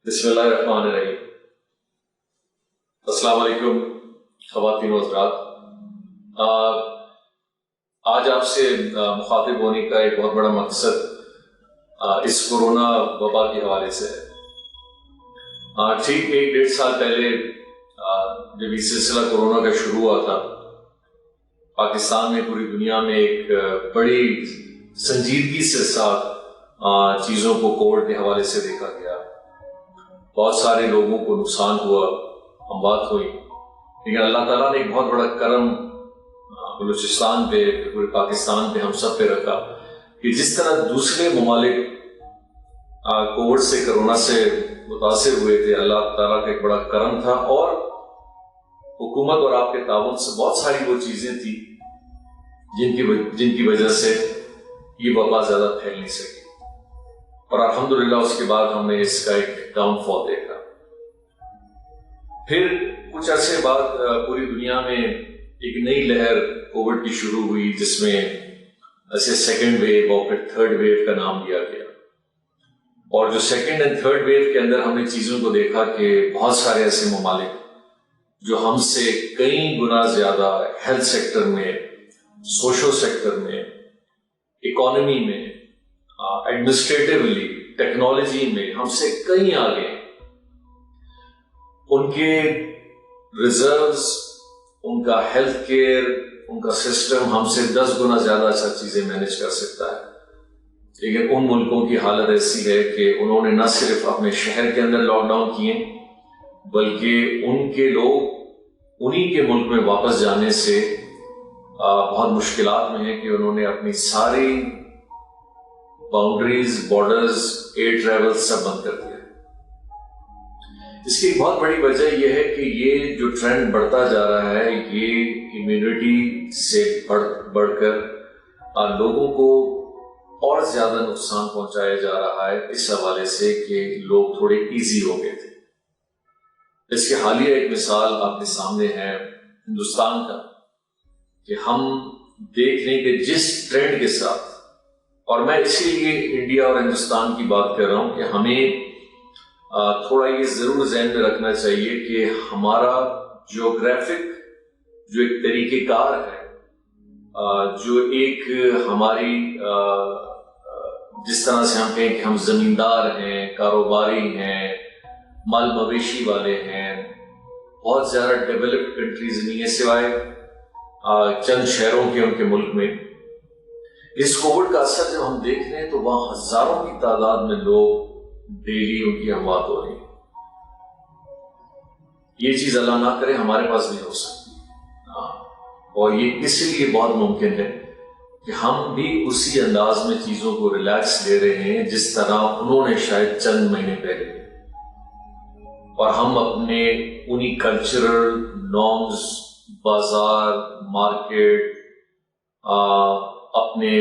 بسم اللہ الرحمن الرحیم۔ السلام علیکم خواتین و حضرات۔ آج آپ سے مخاطب ہونے کا ایک بہت بڑا مقصد اس کورونا وبا کے حوالے سے ہے۔ ٹھیک 1-1.5 سال پہلے جب یہ سلسلہ کورونا کا شروع ہوا تھا، پاکستان میں پوری دنیا میں ایک بڑی سنجیدگی سے ساتھ چیزوں کو کووڈ کے حوالے سے دیکھا گیا۔ بہت سارے لوگوں کو نقصان ہوا، اموات ہوئی، لیکن اللہ تعالیٰ نے ایک بہت بڑا کرم بلوچستان پہ، پورے پاکستان پہ، ہم سب پہ رکھا کہ جس طرح دوسرے ممالک کووڈ سے، کرونا سے متاثر ہوئے تھے، اللہ تعالیٰ کا ایک بڑا کرم تھا، اور حکومت اور آپ کے تعاون سے بہت ساری وہ چیزیں تھیں جن کی وجہ سے یہ وبا زیادہ پھیل نہیں سکی، اور الحمدللہ اس کے بعد ہم نے اس کا ایک ڈاؤن فال دیکھا۔ پھر کچھ عرصے بعد پوری دنیا میں ایک نئی لہر کووڈ کی شروع ہوئی، جس میں ایسے سیکنڈ ویو اور پھر تھرڈ ویو کا نام دیا گیا۔ اور جو سیکنڈ اینڈ تھرڈ ویو کے اندر ہم نے چیزوں کو دیکھا کہ بہت سارے ایسے ممالک جو ہم سے کئی گنا زیادہ ہیلتھ سیکٹر میں، سوشل سیکٹر میں، اکانومی میں، ایڈمنسٹریٹولی، ٹیکنالوجی میں ہم سے کئی آگے، ان کے ریزروز، ان کا ہیلتھ کیئر، ان کا سسٹم ہم سے 10 گنا زیادہ اچھا چیزیں مینج کر سکتا ہے، لیکن ان ملکوں کی حالت ایسی ہے کہ انہوں نے نہ صرف اپنے شہر کے اندر لاک ڈاؤن کیے، بلکہ ان کے لوگ انہی کے ملک میں واپس جانے سے بہت مشکلات میں ہیں کہ انہوں نے اپنی ساری باؤنڈریز، بارڈرز، ایئر ٹریول سب بند کر دیا۔ اس کی ایک بہت بڑی وجہ یہ ہے کہ یہ جو ٹرینڈ بڑھتا جا رہا ہے، یہ امیونٹی سے بڑھ کر لوگوں کو اور زیادہ نقصان پہنچایا جا رہا ہے، اس حوالے سے کہ لوگ تھوڑے ایزی ہو گئے تھے۔ اس کی حالیہ ایک مثال آپ کے سامنے ہے ہندوستان کا، کہ ہم دیکھ لیں کہ جس ٹرینڈ کے ساتھ، اور میں اسی لیے انڈیا اور ہندوستان کی بات کر رہا ہوں کہ ہمیں تھوڑا یہ ضرور ذہن میں رکھنا چاہیے کہ ہمارا جیوگرافک جو ایک طریقہ کار ہے، جو ایک ہماری جس طرح سے ہم کہیں کہ ہم زمیندار ہیں، کاروباری ہیں، مال مویشی والے ہیں، بہت زیادہ ڈیولپڈ کنٹریز نہیں ہے سوائے چند شہروں کے، ان کے ملک میں۔ اس کووڈ کا اثر جب ہم دیکھ رہے ہیں تو وہاں ہزاروں کی تعداد میں لوگ ڈیلی ان کی اموات ہو رہی ہیں۔ یہ چیز اللہ نہ کرے ہمارے پاس بھی ہو سکتی ہے، اور یہ اس لیے بہت ممکن ہے کہ ہم بھی اسی انداز میں چیزوں کو ریلیکس لے رہے ہیں جس طرح انہوں نے شاید چند مہینے پہلے، اور ہم اپنے انہی کلچرل نارمز، بازار، مارکیٹ، اپنے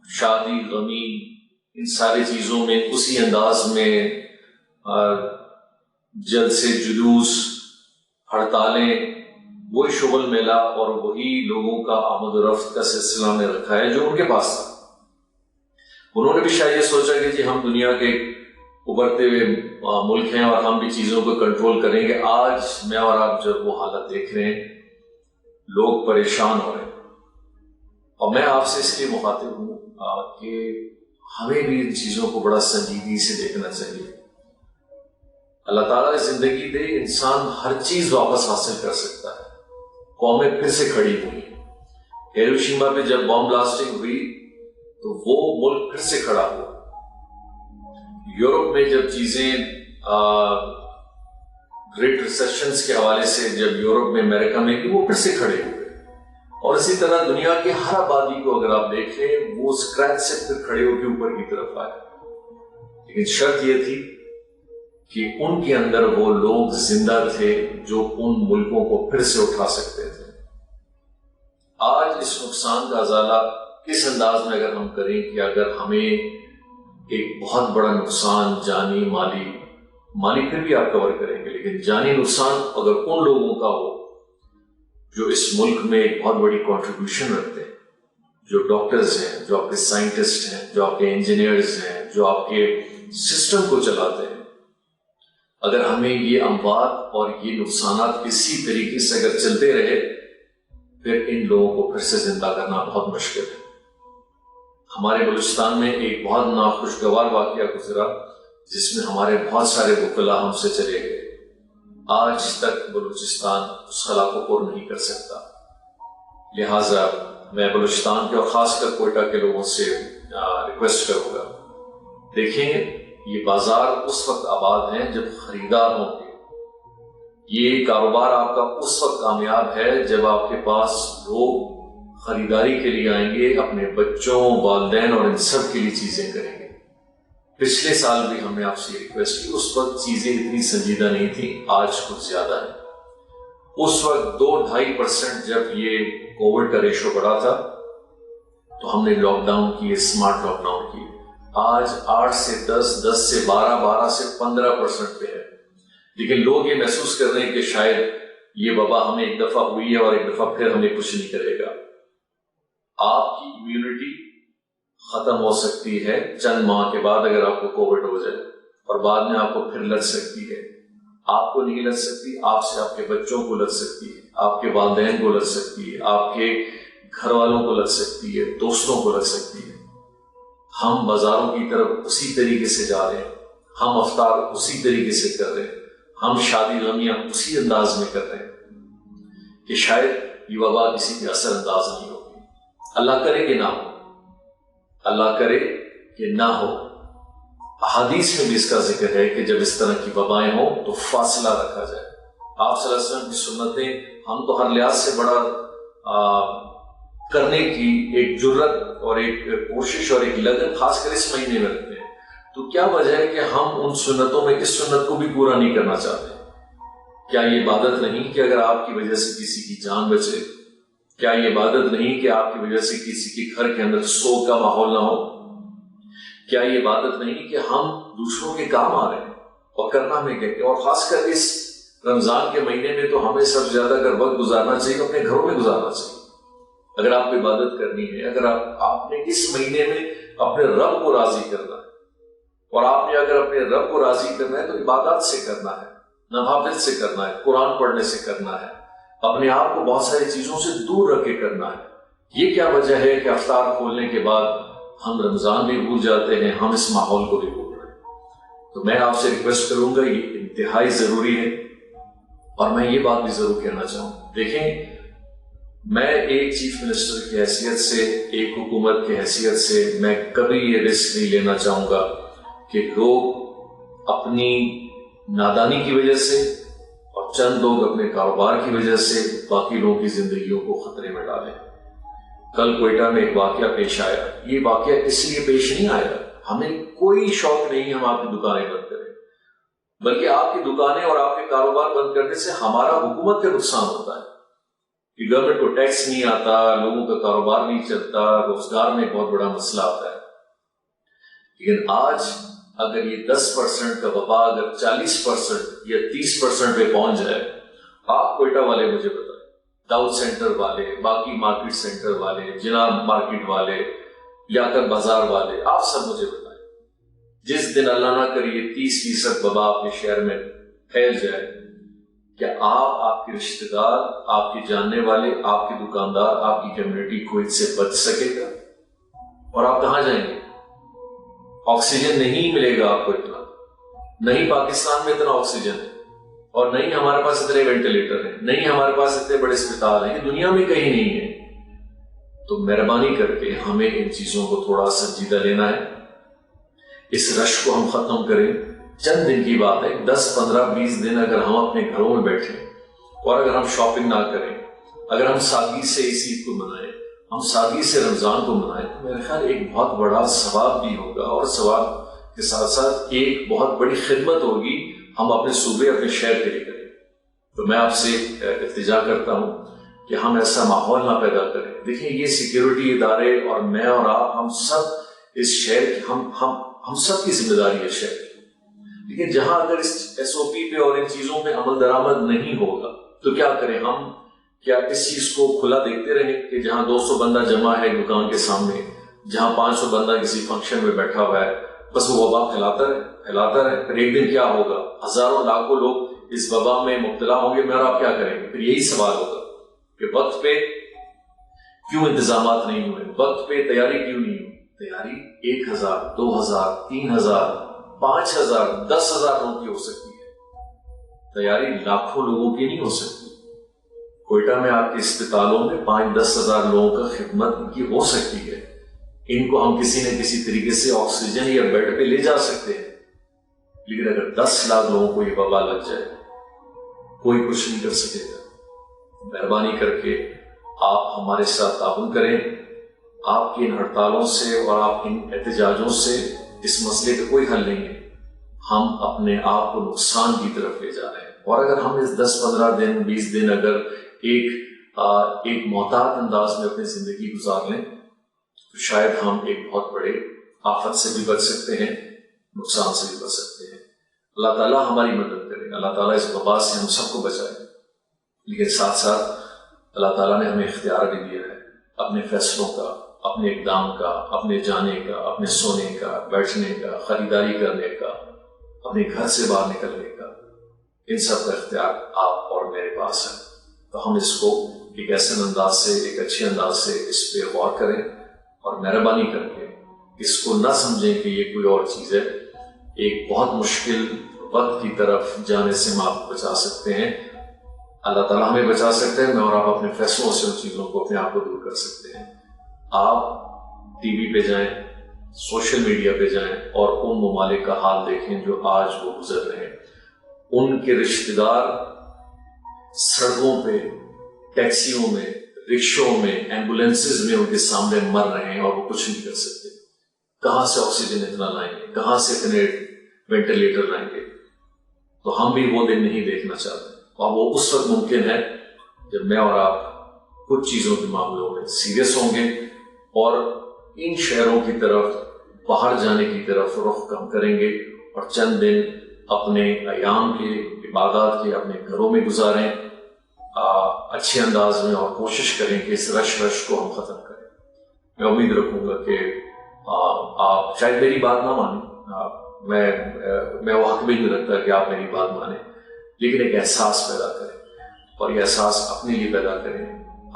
شادی، غمی، ان ساری چیزوں میں اسی انداز میں جلسے، جلوس، ہڑتالیں، وہی شغل میلہ اور وہی لوگوں کا آمد و رفت کا سلسلہ میں رکھا ہے جو ان کے پاس تھا۔ انہوں نے بھی شاید یہ سوچا کہ جی ہم دنیا کے ابھرتے ہوئے ملک ہیں اور ہم بھی چیزوں کو کنٹرول کریں گے۔ آج میں اور آپ جب وہ حالت دیکھ رہے ہیں، لوگ پریشان ہو رہے ہیں، اور میں آپ سے اس لیے مخاطب ہوں کہ ہمیں بھی ان چیزوں کو بڑا سنجیدگی سے دیکھنا چاہیے۔ اللہ تعالیٰ زندگی دے، انسان ہر چیز واپس حاصل کر سکتا ہے۔ قومیں پھر سے کھڑی ہوئی، ہیروشیما پہ جب بم بلاسٹنگ ہوئی تو وہ ملک پھر سے کھڑا ہوا۔ یورپ میں جب چیزیں گریٹ ریسیشنز کے حوالے سے جب یورپ میں، امریکہ میں بھی، وہ پھر سے کھڑے ہوئے، اور اسی طرح دنیا کی ہر آبادی کو اگر آپ دیکھیں وہ اسکریچ سے پھر کھڑے ہو کے اوپر کی طرف آئے، لیکن شرط یہ تھی کہ ان کے اندر وہ لوگ زندہ تھے جو ان ملکوں کو پھر سے اٹھا سکتے تھے۔ آج اس نقصان کا ازالہ کس انداز میں اگر ہم کریں کہ اگر ہمیں ایک بہت بڑا نقصان، جانی، مالی پھر بھی آپ کور کریں گے، لیکن جانی نقصان اگر ان لوگوں کا ہو جو اس ملک میں ایک بہت بڑی کنٹریبیوشن رکھتے ہیں، جو ڈاکٹرز ہیں، جو آپ کے سائنٹسٹ ہیں، جو آپ کے انجینئرز ہیں، جو آپ کے سسٹم کو چلاتے ہیں، اگر ہمیں یہ اموات اور یہ نقصانات اسی طریقے سے اگر چلتے رہے پھر ان لوگوں کو پھر سے زندہ کرنا بہت مشکل ہے۔ ہمارے بلوچستان میں ایک بہت ناخوشگوار واقعہ گزرا جس میں ہمارے بہت سارے وکلا ہم سے چلے گئے۔ آج تک بلوچستان اس خلا کو پور نہیں کر سکتا۔ لہٰذا میں بلوچستان کے اور خاص کر کوئٹہ کے لوگوں سے ریکویسٹ کروں گا، دیکھیں یہ بازار اس وقت آباد ہیں جب خریدار ہوں گے، یہ کاروبار آپ کا اس وقت کامیاب ہے جب آپ کے پاس لوگ خریداری کے لیے آئیں گے، اپنے بچوں، والدین اور ان سب کے لیے چیزیں کریں گے۔ پچھلے سال بھی ہم نے آپ سے ریکویسٹ کی، اس وقت چیزیں اتنی سنجیدہ نہیں تھیں، آج کچھ زیادہ ہے۔ اس وقت 2-2.5% جب یہ کووڈ کا ریشو بڑھا تھا تو ہم نے لاک ڈاؤن کیے، اسمارٹ لاک ڈاؤن کیے۔ آج 8 سے 10، 10 سے 12، 12 سے 15% پہ ہے، لیکن لوگ یہ محسوس کر رہے ہیں کہ شاید یہ وبا ہمیں ایک دفعہ ہوئی ہے اور ایک دفعہ پھر ہمیں کچھ نہیں کرے گا۔ آپ کی امیونٹی ختم ہو سکتی ہے چند ماہ کے بعد اگر آپ کو کووڈ ہو جائے، اور بعد میں آپ کو پھر لگ سکتی ہے۔ آپ کو نہیں لگ سکتی، آپ سے آپ کے بچوں کو لگ سکتی ہے، آپ کے والدین کو لگ سکتی ہے، آپ کے گھر والوں کو لگ سکتی ہے، دوستوں کو لگ سکتی ہے۔ ہم بازاروں کی طرف اسی طریقے سے جا رہے ہیں، ہم افطار اسی طریقے سے کر رہے ہیں، ہم شادی غمیاں اسی انداز میں کر رہے ہیں کہ شاید یہ وبا کسی کے اثر انداز نہیں ہوگی۔ اللہ کرے کہ نہ ہو، اللہ کرے کہ نہ ہو۔ احادیث میں بھی اس کا ذکر ہے کہ جب اس طرح کی وبائیں ہوں تو فاصلہ رکھا جائے۔ آپ صلی اللہ علیہ وسلم کی سنتیں ہم تو ہر لحاظ سے بڑا کرنے کی ایک جرت اور ایک کوشش اور ایک لگن خاص کر اس مہینے میں رکھتے ہیں، تو کیا وجہ ہے کہ ہم ان سنتوں میں اس سنت کو بھی پورا نہیں کرنا چاہتے؟ کیا یہ عبادت نہیں کہ اگر آپ کی وجہ سے کسی کی جان بچے؟ کیا یہ عبادت نہیں کہ آپ کی وجہ سے کسی کے گھر کے اندر سوگ کا ماحول نہ ہو؟ کیا یہ عبادت نہیں کہ ہم دوسروں کے کام آ رہے ہیں اور کرنا ہمیں کہتے ہیں؟ اور خاص کر اس رمضان کے مہینے میں تو ہمیں سب سے زیادہ اگر وقت گزارنا چاہیے اپنے گھروں میں گزارنا چاہیے۔ اگر آپ کو عبادت کرنی ہے، اگر آپ نے اس مہینے میں اپنے رب کو راضی کرنا ہے، اور آپ نے اگر اپنے رب کو راضی کرنا ہے تو عبادات سے کرنا ہے، نوافل سے کرنا ہے، قرآن پڑھنے سے کرنا ہے، اپنے آپ کو بہت ساری چیزوں سے دور رکھ کے کرنا ہے۔ یہ کیا وجہ ہے کہ افطار کھولنے کے بعد ہم رمضان بھی بھول جاتے ہیں، ہم اس ماحول کو بھی بھول رہے ہیں؟ تو میں آپ سے ریکویسٹ کروں گا، یہ انتہائی ضروری ہے۔ اور میں یہ بات بھی ضرور کہنا چاہوں، دیکھیں میں ایک چیف منسٹر کی حیثیت سے، ایک حکومت کی حیثیت سے میں کبھی یہ رسک نہیں لینا چاہوں گا کہ لوگ اپنی نادانی کی وجہ سے اور چند لوگ اپنے کاروبار کی وجہ سے باقی لوگوں کی زندگیوں کو خطرے میں ڈالیں۔ کل کوئٹہ میں ایک واقعہ پیش آیا، یہ واقعہ اس لیے پیش نہیں آیا، ہمیں کوئی شوق نہیں ہم آپ کی دکانیں بند کریں، بلکہ آپ کی دکانیں اور آپ کے کاروبار بند کرنے سے ہمارا حکومت کا نقصان ہوتا ہے کہ گورنمنٹ کو ٹیکس نہیں آتا، لوگوں کا کاروبار نہیں چلتا، روزگار میں بہت بڑا مسئلہ آتا ہے۔ لیکن آج اگر یہ 10% کا وبا اگر 40% یا 30% پہ پہنچ جائے، آپ کوئٹہ والے مجھے بتائیں، داؤد سینٹر والے، باقی مارکیٹ سینٹر والے، جناب مارکیٹ والے، لیاقت بازار والے، آپ سب مجھے بتائیں، جس دن اللہ نہ کریے 30% وبا اپنے شہر میں پھیل جائے، کیا آپ کے رشتہ دار، آپ کے جاننے والے، آپ کے دکاندار، آپ کی کمیونٹی کووڈ سے بچ سکے گا؟ اور آپ کہاں جائیں گے؟ آکسیجن نہیں ملے گا آپ کو اتنا، نہیں پاکستان میں اتنا آکسیجن ہے، اور نہیں ہمارے پاس اتنے وینٹیلیٹر ہیں، نہیں ہمارے پاس اتنے بڑے اسپتال ہیں، یہ دنیا میں کہیں نہیں ہے۔ تو مہربانی کر کے ہمیں ان چیزوں کو تھوڑا سنجیدہ لینا ہے، اس رش کو ہم ختم کریں۔ چند دن کی بات ہے، 10، 15، 20 دن اگر ہم اپنے گھروں میں بیٹھیں اور اگر ہم شاپنگ نہ کریں، اگر ہم سادگی سے اس عید کو منائیں، ہم سادگی سے رمضان کو منائیں، تو میرے خیال ایک بہت بڑا ثواب بھی ہوگا، اور ثواب کے ساتھ ساتھ ایک بہت بڑی خدمت ہوگی ہم اپنے صوبے، اپنے شہر کے لیے کریں۔ تو میں آپ سے التجا کرتا ہوں کہ ہم ایسا ماحول نہ پیدا کریں۔ دیکھیں یہ سیکیورٹی ادارے اور میں اور آپ، ہم سب اس شہر کی ہم سب کی ذمہ داری ہے شہر کی، لیکن جہاں اگر اس SOP پہ اور ان چیزوں پہ عمل درآمد نہیں ہوگا تو کیا کریں ہم؟ کیا اس چیز کو کھلا دیکھتے رہیں کہ جہاں 200 بندہ جمع ہے دکان کے سامنے، جہاں 500 بندہ کسی فنکشن میں بیٹھا ہوا ہے، بس وہ وبا پھیلاتا رہے؟ پھیلاتا رہے. پھر ایک دن کیا ہوگا؟ ہزاروں لاکھوں لوگ اس وبا میں مبتلا ہوں گے. میں اور آپ کیا کریں گے؟ پھر یہی سوال ہوگا کہ وقت پہ کیوں انتظامات نہیں ہوئے، وقت پہ تیاری کیوں نہیں ہوئی. تیاری 1000 2000 3000 5000 10,000 لوگوں کی ہو سکتی ہے، تیاری لاکھوں لوگوں کی نہیں ہو سکتی. کوئٹہ میں آپ کے اسپتالوں میں 5-10 ہزار لوگوں کا خدمت ان کی ہو سکتی ہے. ان کو ہم کسی نہ کسی طریقے سے آکسیجن یا بیڈ پہ لے جا سکتے ہیں. لیکن اگر 10 لاکھ لوگوں کو یہ وبا لگ جائے، کوئی کچھ نہیں کر سکے گا. مہربانی کر کے آپ ہمارے ساتھ تعاون کریں. آپ کی ان ہڑتالوں سے اور آپ ان احتجاجوں سے اس مسئلے کا کوئی حل نہیں ہے. ہم اپنے آپ کو نقصان کی طرف لے جا رہے ہیں. اور اگر ہم اس 10-15 دن 20 دن اگر ایک محتاط انداز میں اپنی زندگی گزار لیں تو شاید ہم ایک بہت بڑے آفت سے بھی بچ سکتے ہیں، نقصان سے بھی بچ سکتے ہیں. اللہ تعالیٰ ہماری مدد کرے. اللہ تعالیٰ اس وبا سے ہم سب کو بچائے. لیکن ساتھ ساتھ اللہ تعالیٰ نے ہمیں اختیار بھی دیا ہے اپنے فیصلوں کا، اپنے اقدام کا، اپنے جانے کا، اپنے سونے کا، بیٹھنے کا، خریداری کرنے کا، اپنے گھر سے باہر نکلنے کا. ان سب کا اختیار آپ اور میرے پاس ہے. تو ہم اس کو ایک ایسے انداز سے، ایک اچھے انداز سے اس پہ غور کریں اور مہربانی کر کے اس کو نہ سمجھیں کہ یہ کوئی اور چیز ہے. ایک بہت مشکل وقت کی طرف جانے سے ہم آپ کو بچا سکتے ہیں. اللہ تعالیٰ ہمیں بچا سکتے ہیں. میں اور آپ اپنے فیصلوں سے ان چیزوں کو اپنے آپ کو دور کر سکتے ہیں. آپ ٹی وی پہ جائیں، سوشل میڈیا پہ جائیں اور ان ممالک کا حال دیکھیں جو آج وہ گزر رہے ہیں. ان کے رشتہ دار سڑکوں پہ، ٹیکسیوں میں، رکشوں میں، ایمبولینسز میں ان کے سامنے مر رہے ہیں اور وہ کچھ نہیں کر سکتے. کہاں سے آکسیجن اتنا لائیں گے؟ کہاں سے اتنے وینٹیلیٹر لائیں گے؟ تو ہم بھی وہ دن نہیں دیکھنا چاہتے. اور وہ اس وقت ممکن ہے جب میں اور آپ کچھ چیزوں کے معاملوں میں سیریس ہوں گے اور ان شہروں کی طرف، باہر جانے کی طرف رخ کم کریں گے اور چند دن اپنے ایام کے، عبادات کے اپنے گھروں میں گزاریں اچھے انداز میں، اور کوشش کریں کہ اس رش کو ہم ختم کریں. میں امید رکھوں گا کہ آپ شاید میری بات نہ مانیں، میں وہ حق بھی نہیں رکھتا کہ آپ میری بات مانیں، لیکن ایک احساس پیدا کریں. اور یہ احساس اپنے لیے پیدا کریں،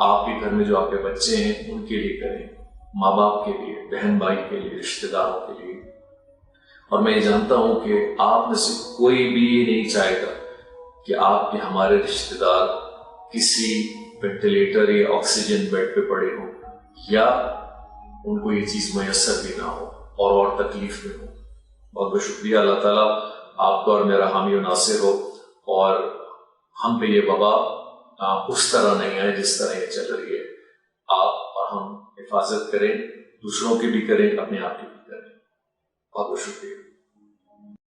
آپ کے گھر میں جو آپ کے بچے ہیں ان کے لیے کریں، ماں باپ کے لیے، بہن بھائی کے لیے، رشتہ داروں کے لیے. اور میں یہ جانتا ہوں کہ آپ میں سے کوئی بھی یہ نہیں چاہے گا کہ آپ کے ہمارے رشتہ دار کسی وینٹیلیٹر یا آکسیجن بیڈ پہ پڑے ہوں یا ان کو یہ چیز میسر بھی نہ ہو اور تکلیف میں ہو. بہت بہت شکریہ. اللہ تعالیٰ آپ کا اور میرا حامی و ناصر ہو اور ہم پہ یہ وبا اس طرح نہیں آئے جس طرح یہ چل رہی ہے. آپ اور ہم حفاظت کریں، دوسروں کی بھی کریں، اپنے آپ کی بھی کریں. بہت بہت شکریہ.